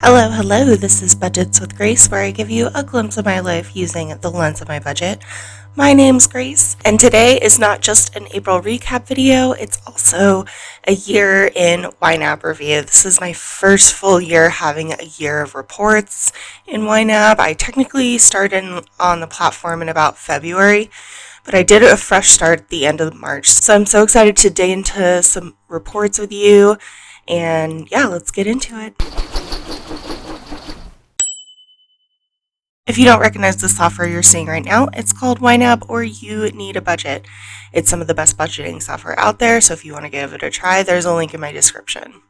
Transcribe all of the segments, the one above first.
Hello, this is Budgets with Grace, where I give you a glimpse of my life using the lens of my budget. My name's Grace, and today is not just an April recap video, it's also a year in YNAB review. This is my first full year having a year of reports in YNAB. I technically started on the platform in about February, but I did a fresh start at the end of March. So I'm so excited to dig into some reports with you, and yeah, let's get into it. If you don't recognize the software you're seeing right now, it's called YNAB or You Need a Budget. It's some of the best budgeting software out there, so if you want to give it a try, there's a link in my description.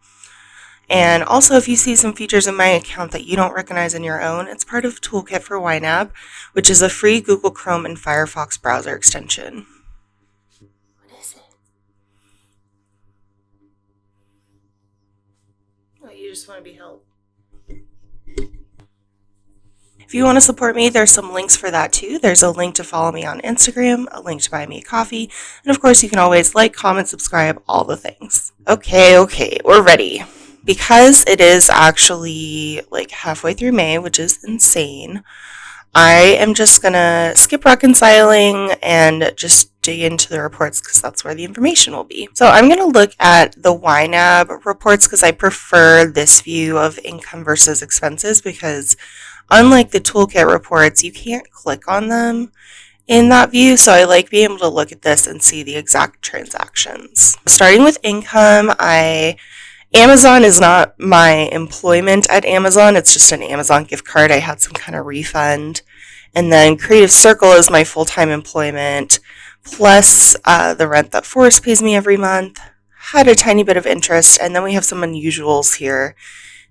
And also, if you see some features in my account that you don't recognize in your own, it's part of Toolkit for YNAB, which is a free Google Chrome and Firefox browser extension. What is it? Oh, you just want to be helped. If you want to support me, there's some links for that too. There's a link to follow me on Instagram, a link to buy me a coffee, and of course you can always like, comment, subscribe, all the things. Okay, we're ready. Because it is actually like halfway through May, which is insane, I am just gonna skip reconciling and just dig into the reports because that's where the information will be. So I'm gonna look at the YNAB reports because I prefer this view of income versus expenses because unlike the toolkit reports, you can't click on them in that view, so I like being able to look at this and see the exact transactions. Starting with income, Amazon is not my employment at Amazon, it's just an Amazon gift card. I had some kind of refund. And then Creative Circle is my full-time employment, plus the rent that Forrest pays me every month. Had a tiny bit of interest, and then we have some unusuals here.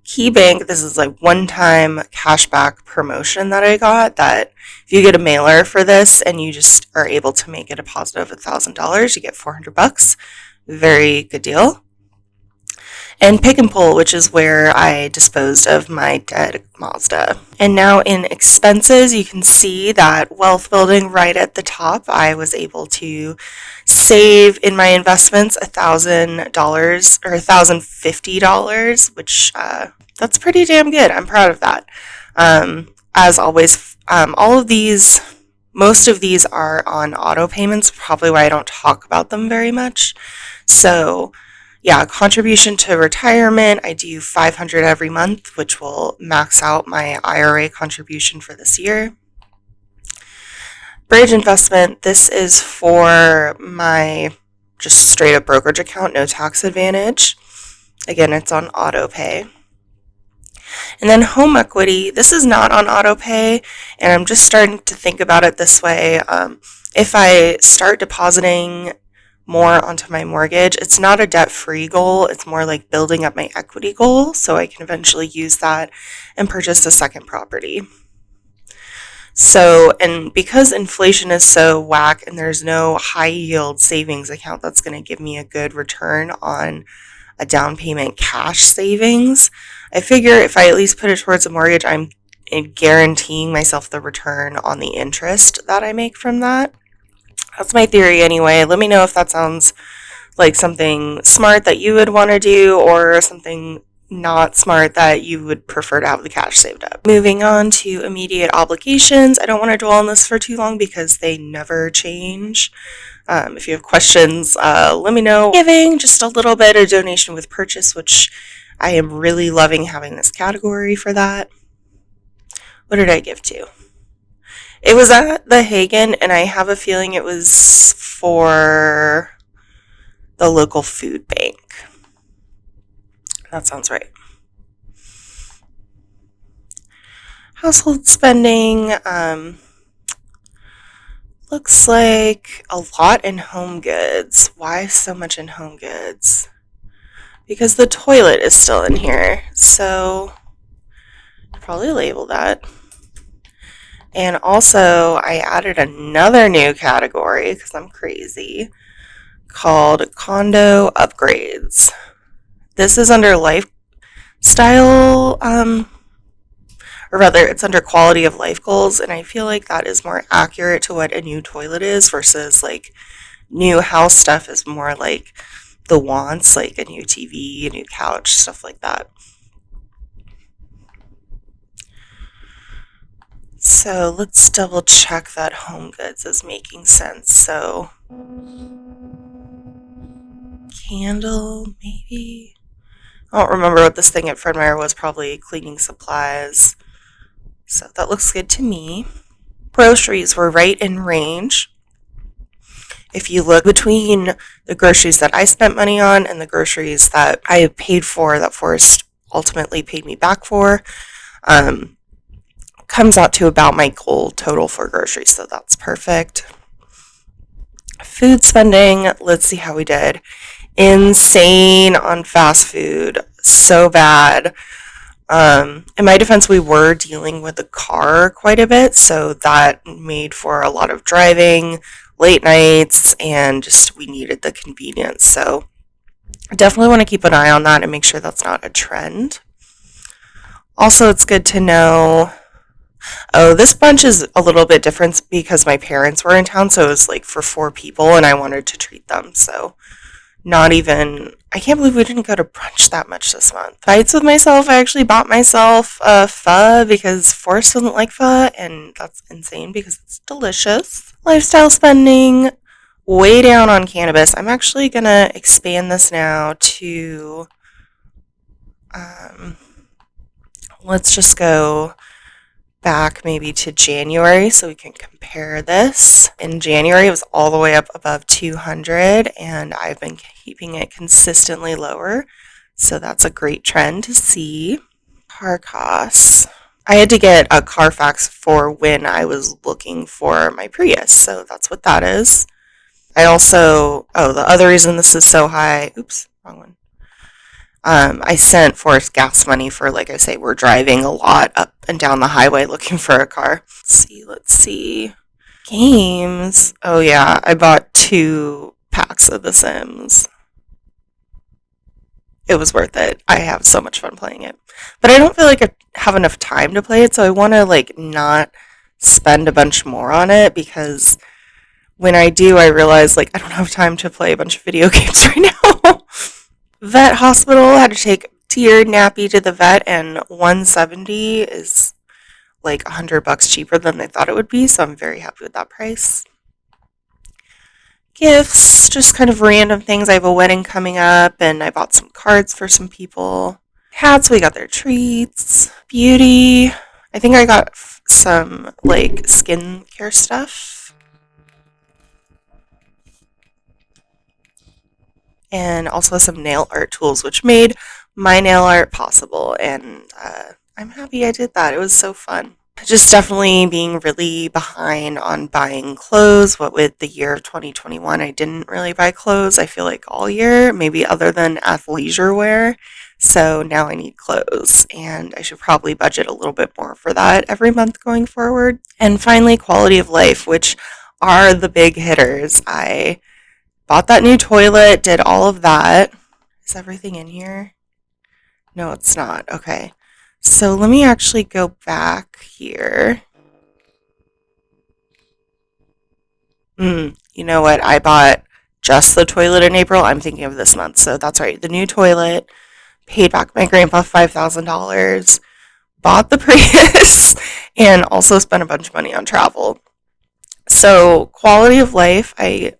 KeyBank, this is like one-time cashback promotion that I got, that if you get a mailer for this and you just are able to make a deposit of $1,000, you get $400. Very good deal. And Pick and Pull, which is where I disposed of my dead Mazda. And now in expenses, you can see that wealth building right at the top. I was able to save in my investments $1,000 or $1,050, which that's pretty damn good. I'm proud of that. As always, most of these are on auto payments, probably why I don't talk about them very much. So yeah, contribution to retirement, I do $500 every month, which will max out my IRA contribution for this year. Bridge investment, this is for my just straight up brokerage account, no tax advantage. Again, it's on auto pay. And then home equity, this is not on auto pay, and I'm just starting to think about it this way. If I start depositing more onto my mortgage, it's not a debt-free goal, it's more like building up my equity goal so I can eventually use that and purchase a second property. So, and because inflation is so whack and there's no high yield savings account that's going to give me a good return on a down payment cash savings, I figure if I at least put it towards a mortgage, I'm guaranteeing myself the return on the interest that I make from that. That's my theory anyway. Let me know if that sounds like something smart that you would want to do or something not smart that you would prefer to have the cash saved up. Moving on to immediate obligations. I don't want to dwell on this for too long because they never change. If you have questions, let me know. Giving just a little bit of donation with purchase, which I am really loving having this category for that. What did I give to? It was at the Hagen, and I have a feeling it was for the local food bank. That sounds right. Household spending, looks like a lot in home goods. Why so much in home goods? Because the toilet is still in here, so I'll probably label that. And also, I added another new category, because I'm crazy, called condo upgrades. This is under lifestyle, or rather, it's under quality of life goals, and I feel like that is more accurate to what a new toilet is versus like new house stuff is more like the wants, like a new TV, a new couch, stuff like that. So let's double check that home goods is making sense. So candle, maybe? I don't remember what this thing at Fred Meyer was, probably cleaning supplies. So that looks good to me. Groceries were right in range. If you look between the groceries that I spent money on and the groceries that I paid for, that Forrest ultimately paid me back for, comes out to about my goal total for groceries, so that's perfect. Food spending, let's see how we did. Insane on fast food, so bad. In my defense, we were dealing with the car quite a bit, so that made for a lot of driving, late nights, and just we needed the convenience. So I definitely want to keep an eye on that and make sure that's not a trend. Also, it's good to know. Oh, this bunch is a little bit different because my parents were in town, so it was like for 4 people, and I wanted to treat them. So not even, I can't believe we didn't go to brunch that much this month. Fights with myself, I actually bought myself a pho because Forrest doesn't like pho, and that's insane because it's delicious. Lifestyle spending, way down on cannabis. I'm actually gonna expand this now to, let's just go back maybe to January so we can compare this. In January, it was all the way up above 200, and I've been keeping it consistently lower. So that's a great trend to see. Car costs. I had to get a Carfax for when I was looking for my Prius, so that's what that is. I also, the other reason this is so high, oops, wrong one. I sent Forrest gas money for, like I say, we're driving a lot up and down the highway looking for a car. Let's see. Games. Oh yeah, I bought 2 packs of The Sims. It was worth it. I have so much fun playing it. But I don't feel like I have enough time to play it, so I want to like not spend a bunch more on it because when I do, I realize like I don't have time to play a bunch of video games right now. Vet hospital, had to take Tier Nappy to the vet, and 170 is like $100 cheaper than they thought it would be, so I'm very happy with that price. Gifts, just kind of random things. I have a wedding coming up, and I bought some cards for some people. Cats, we got their treats. Beauty, I think I got some like skincare stuff. And also some nail art tools, which made my nail art possible. And I'm happy I did that. It was so fun. Just definitely being really behind on buying clothes. What with the year of 2021, I didn't really buy clothes, I feel like all year, maybe other than athleisure wear. So now I need clothes, and I should probably budget a little bit more for that every month going forward. And finally, quality of life, which are the big hitters. I bought that new toilet, did all of that. Is everything in here? No, it's not. Okay. So let me actually go back here. You know what? I bought just the toilet in April. I'm thinking of this month. So that's right. The new toilet, paid back my grandpa $5,000, bought the Prius, and also spent a bunch of money on travel. So quality of life, I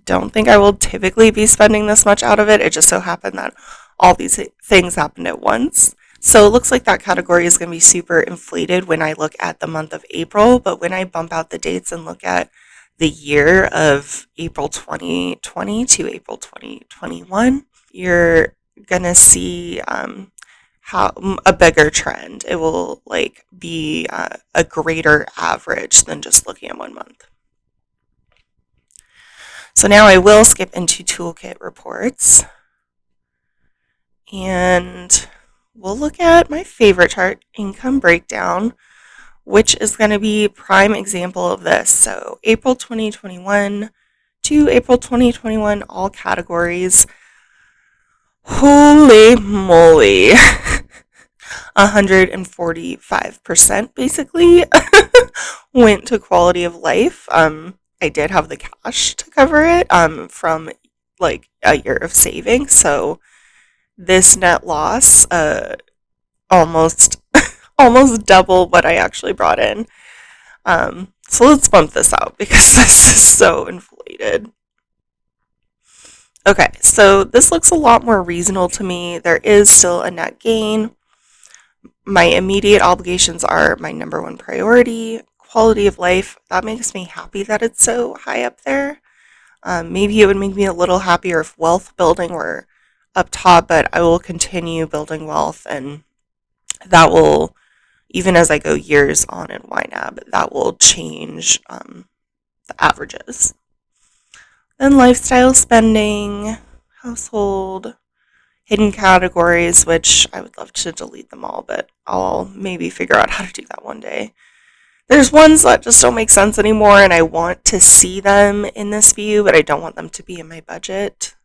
don't think I will typically be spending this much out of it. It just so happened that all these things happened at once. So it looks like that category is going to be super inflated when I look at the month of April, but when I bump out the dates and look at the year of April 2020 to April 2021, you're going to see how a bigger trend. It will like be a greater average than just looking at one month. So now I will skip into toolkit reports, and we'll look at my favorite chart, income breakdown, which is going to be prime example of this. So April 2021 to April 2021, all categories. Holy moly. 145% basically went to quality of life. I did have the cash to cover it from like a year of saving. So this net loss almost almost double what I actually brought in. So let's bump this out because this is so inflated. Okay, so this looks a lot more reasonable to me. There is still a net gain. My immediate obligations are my number one priority. Quality of life, that makes me happy that it's so high up there. Maybe it would make me a little happier if wealth building were up top, but I will continue building wealth, and that will, even as I go years on in YNAB, that will change the averages. Then lifestyle spending, household, hidden categories, which I would love to delete them all, but I'll maybe figure out how to do that one day. There's ones that just don't make sense anymore, and I want to see them in this view, but I don't want them to be in my budget.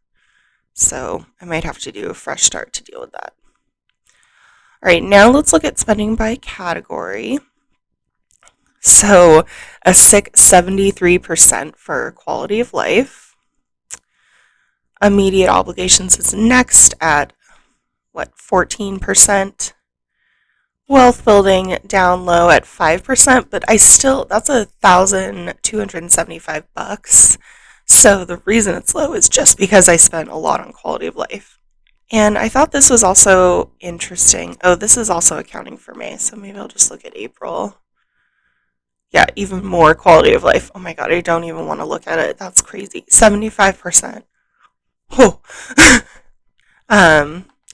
So I might have to do a fresh start to deal with that. All right, now let's look at spending by category. So a sick 73% for quality of life. Immediate obligations is next at, 14%. Wealth building down low at 5%, but that's $1,275. So the reason it's low is just because I spent a lot on quality of life. And I thought this was also interesting. Oh, this is also accounting for May, so maybe I'll just look at April. Yeah, even more quality of life. Oh my god, I don't even want to look at it. That's crazy. 75%. Oh.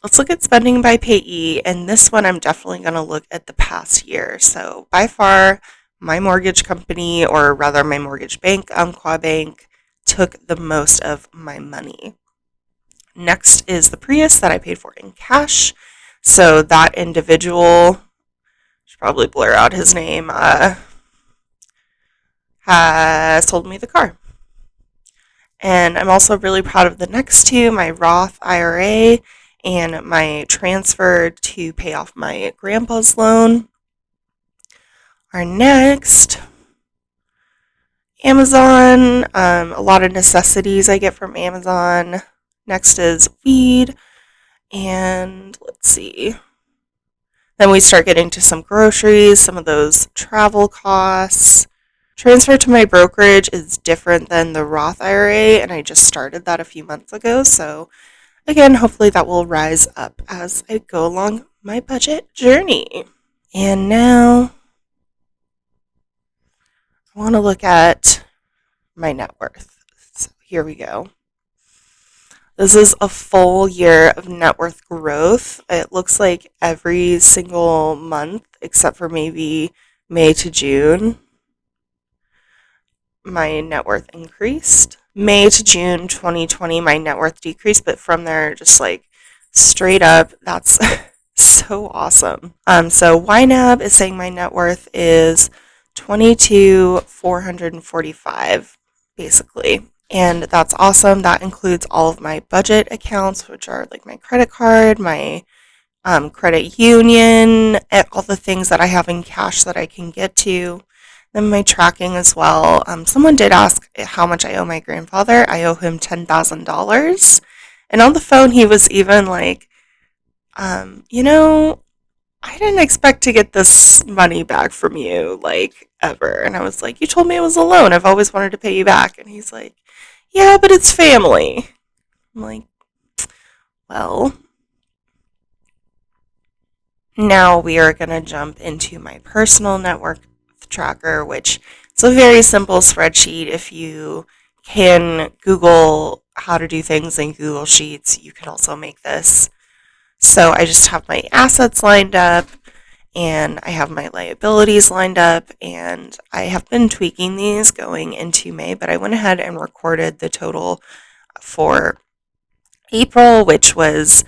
Let's look at spending by payee, and this one I'm definitely going to look at the past year. So by far, my mortgage company, or rather my mortgage bank, Umpqua Bank, took the most of my money. Next is the Prius that I paid for in cash. So that individual, should probably blur out his name, has sold me the car. And I'm also really proud of the next two, my Roth IRA and my transfer to pay off my grandpa's loan. Our next, Amazon, a lot of necessities I get from Amazon. Next is weed, and let's see. Then we start getting to some groceries, some of those travel costs. Transfer to my brokerage is different than the Roth IRA, and I just started that a few months ago, so again, hopefully that will rise up as I go along my budget journey. And now I want to look at my net worth. So here we go. This is a full year of net worth growth. It looks like every single month, except for maybe May to June, my net worth increased. May to June 2020, my net worth decreased, but from there, just like straight up, that's so awesome. So YNAB is saying my net worth is 22,445, basically. And that's awesome. That includes all of my budget accounts, which are like my credit card, my credit union, all the things that I have in cash that I can get to. Then my tracking as well. Someone did ask how much I owe my grandfather. I owe him $10,000. And on the phone, he was even like, I didn't expect to get this money back from you, like, ever. And I was like, you told me it was a loan. I've always wanted to pay you back. And he's like, yeah, but it's family. I'm like, well, now we are going to jump into my personal network tracker, which is a very simple spreadsheet. If you can Google how to do things in Google Sheets, you can also make this. So I just have my assets lined up, and I have my liabilities lined up, and I have been tweaking these going into May, but I went ahead and recorded the total for April, which was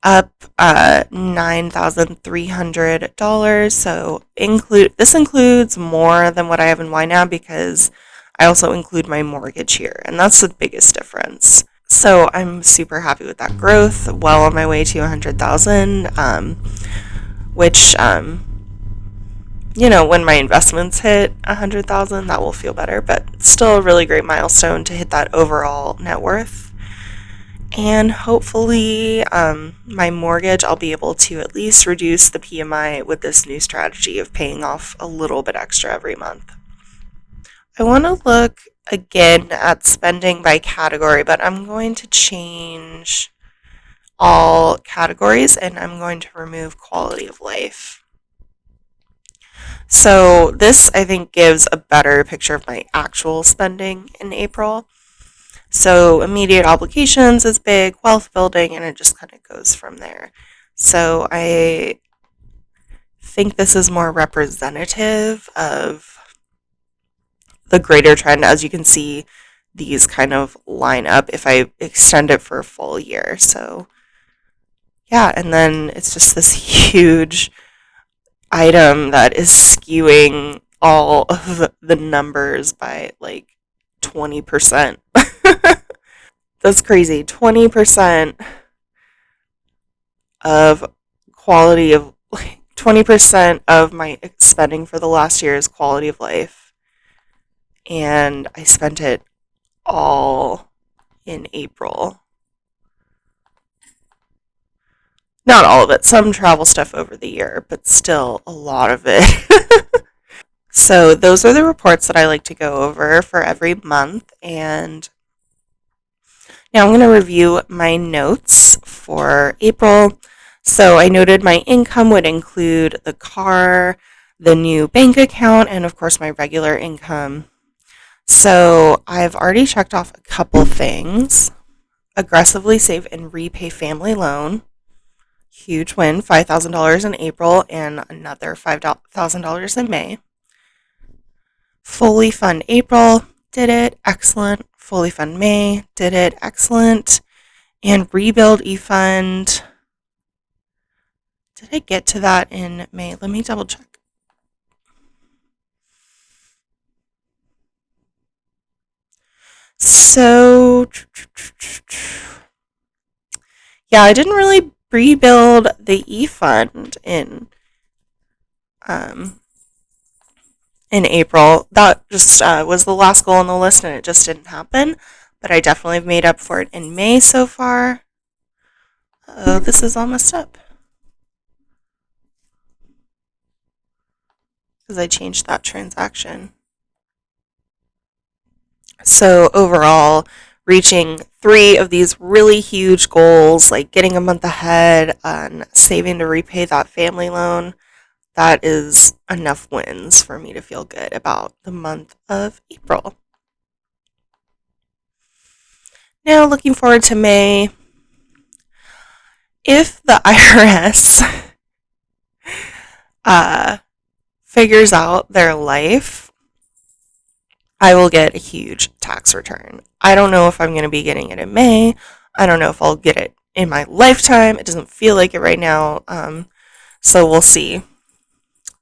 up $9,300. So this includes more than what I have in YNAB because I also include my mortgage here, and that's the biggest difference. So I'm super happy with that growth. Well on my way to 100,000, which when my investments hit 100,000, that will feel better. But still a really great milestone to hit that overall net worth. And hopefully my mortgage, I'll be able to at least reduce the PMI with this new strategy of paying off a little bit extra every month. I want to look again at spending by category, but I'm going to change all categories and I'm going to remove quality of life. So this, I think, gives a better picture of my actual spending in April. So immediate obligations is big, wealth building, and it just kind of goes from there. So I think this is more representative of the greater trend. As you can see, these kind of line up if I extend it for a full year. So yeah, and then it's just this huge item that is skewing all of the numbers by like 20%. That's crazy. 20% of quality of 20% of my spending for the last year is quality of life. And I spent it all in April. Not all of it, some travel stuff over the year, but still a lot of it. So, those are the reports that I like to go over for every month. And now I'm going to review my notes for April. So, I noted my income would include the car, the new bank account, and of course, my regular income. So, I've already checked off a couple things. Aggressively save and repay family loan. Huge win, $5,000 in April and another $5,000 in May. Fully fund April, did it, excellent. Fully fund May, did it, excellent. And rebuild eFund. Did I get to that in May? Let me double check. So, yeah, I didn't really rebuild the eFund um, in April. That just was the last goal on the list and it just didn't happen. But I definitely have made up for it in May so far. Oh, this is all messed up. Because I changed that transaction. So overall, reaching 3 of these really huge goals, like getting a month ahead on saving to repay that family loan, that is enough wins for me to feel good about the month of April. Now, looking forward to May. If the IRS figures out their life, I will get a huge tax return. I don't know if I'm going to be getting it in May. I don't know if I'll get it in my lifetime. It doesn't feel like it right now. So we'll see.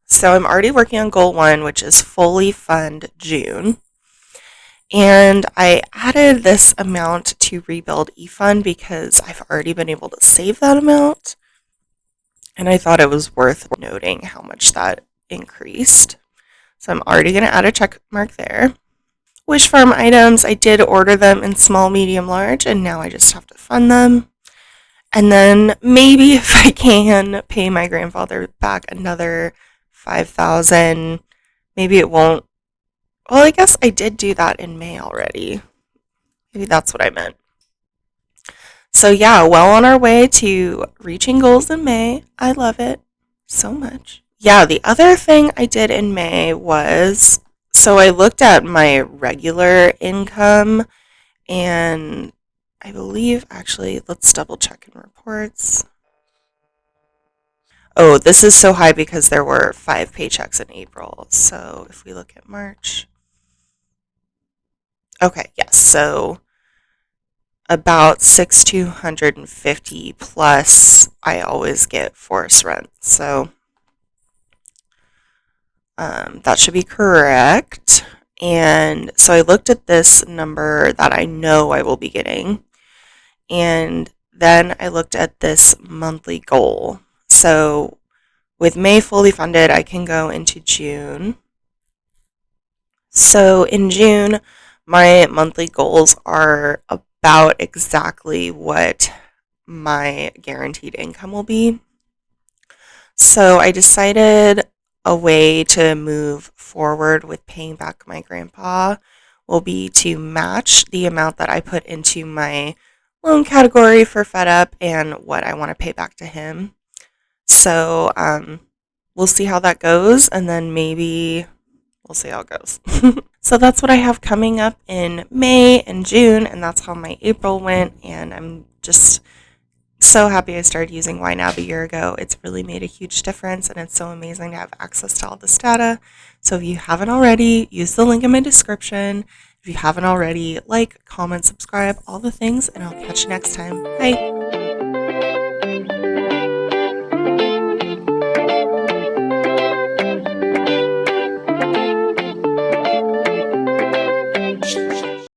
So I'm already working on goal 1, which is fully fund June. And I added this amount to rebuild eFund because I've already been able to save that amount. And I thought it was worth noting how much that increased. So I'm already going to add a check mark there. Wish farm items, I did order them in small, medium, large, and now I just have to fund them. And then maybe if I can pay my grandfather back another 5,000, maybe it won't. Well, I guess I did do that in May already. Maybe that's what I meant. So yeah, well on our way to reaching goals in May. I love it so much. Yeah, the other thing I did in May was, so I looked at my regular income and I believe actually, let's double check in reports. Oh, this is so high because there were 5 paychecks in April. So if we look at March. Okay, yes. So about 6,250 plus I always get forest rent. So that should be correct. And so I looked at this number that I know I will be getting. And then I looked at this monthly goal. So with May fully funded, I can go into June. So in June, my monthly goals are about exactly what my guaranteed income will be. So I decided a way to move forward with paying back my grandpa will be to match the amount that I put into my loan category for Fed Up and what I want to pay back to him. So we'll see how that goes, and then maybe we'll see how it goes. So that's what I have coming up in May and June, and that's how my April went, and I'm just so happy I started using YNAB a year ago. It's really made a huge difference, and it's so amazing to have access to all this data. So if you haven't already, use the link in my description. If you haven't already, like, comment, subscribe, all the things, and I'll catch you next time. Bye.